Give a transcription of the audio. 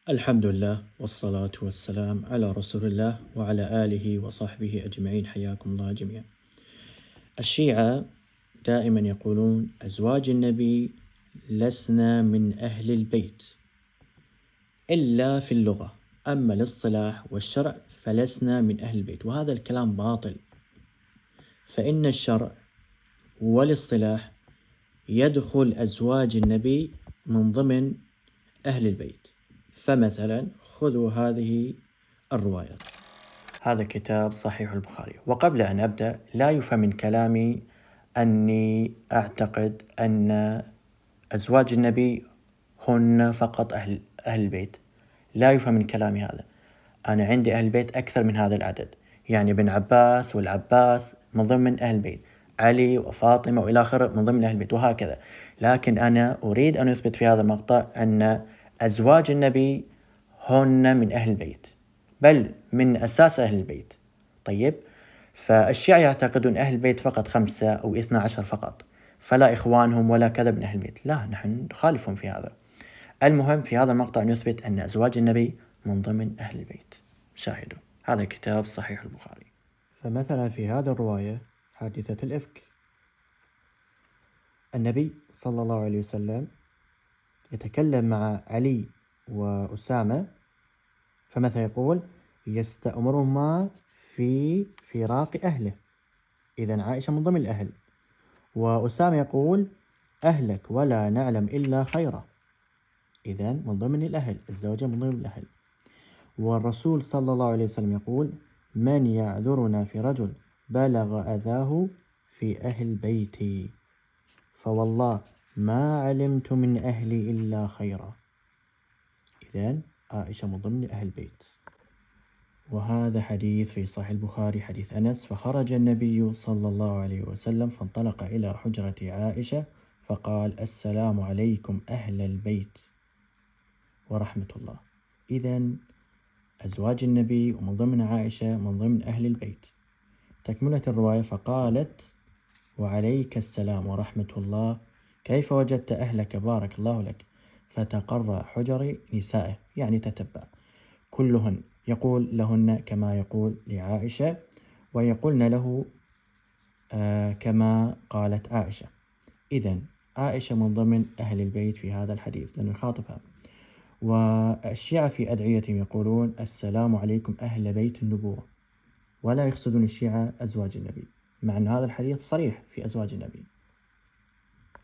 الحمد لله والصلاة والسلام على رسول الله وعلى آله وصحبه أجمعين، حياكم الله جميعا. الشيعة دائما يقولون أزواج النبي لسنا من أهل البيت إلا في اللغة، أما الاصطلاح والشرع فلسنا من أهل البيت، وهذا الكلام باطل. فإن الشرع والاصطلاح يدخل أزواج النبي من ضمن أهل البيت. فمثلا خذوا هذه الروايات. هذا كتاب صحيح البخاري. وقبل أن أبدأ، لا يفهم من كلامي أني أعتقد أن أزواج النبي هن فقط أهل البيت. لا يفهم من كلامي هذا. أنا عندي أهل البيت أكثر من هذا العدد، يعني ابن عباس والعباس من ضمن أهل البيت، علي وفاطمة وإلى آخره من ضمن أهل البيت، وهكذا. لكن أنا أريد أن أثبت في هذا المقطع أن أزواج النبي هن من أهل البيت، بل من أساس أهل البيت. طيب، فالشيعة يعتقدون أهل البيت فقط 5 أو 12 فقط، فلا إخوانهم ولا كذا من أهل البيت. لا، نحن نخالفهم في هذا. المهم في هذا المقطع نثبت أن أزواج النبي من ضمن أهل البيت. شاهدوا هذا كتاب صحيح البخاري. فمثلا في هذه الرواية حادثة الإفك، النبي صلى الله عليه وسلم يتكلم مع علي وأسامة، فمثلا يقول يستأمرهما في فراق أهله، إذن عائشة من ضمن الأهل. وأسامة يقول أهلك ولا نعلم إلا خيرا، إذن من ضمن الأهل، الزوجة من ضمن الأهل. والرسول صلى الله عليه وسلم يقول من يعذرنا في رجل بلغ أذاه في أهل بيتي، فوالله ما علمت من أهلي إلا خيرا، إذن عائشة من ضمن أهل البيت. وهذا حديث في صحيح البخاري، حديث أنس: فخرج النبي صلى الله عليه وسلم فانطلق إلى حجرة عائشة فقال السلام عليكم أهل البيت ورحمة الله. إذن أزواج النبي ومن ضمن عائشة من ضمن أهل البيت. تكملة الرواية: فقالت وعليك السلام ورحمة الله، كيف وجدت أهلك بارك الله لك؟ فتقر حجر نسائه، يعني تتبع، كلهن يقول لهن كما يقول لعائشة، ويقولن له كما قالت عائشة. إذن عائشة من ضمن أهل البيت في هذا الحديث لأنه يخاطبها. والشيعة في أدعيتهم يقولون السلام عليكم أهل بيت النبوة، ولا يقصدون الشيعة أزواج النبي، مع أن هذا الحديث صريح في أزواج النبي.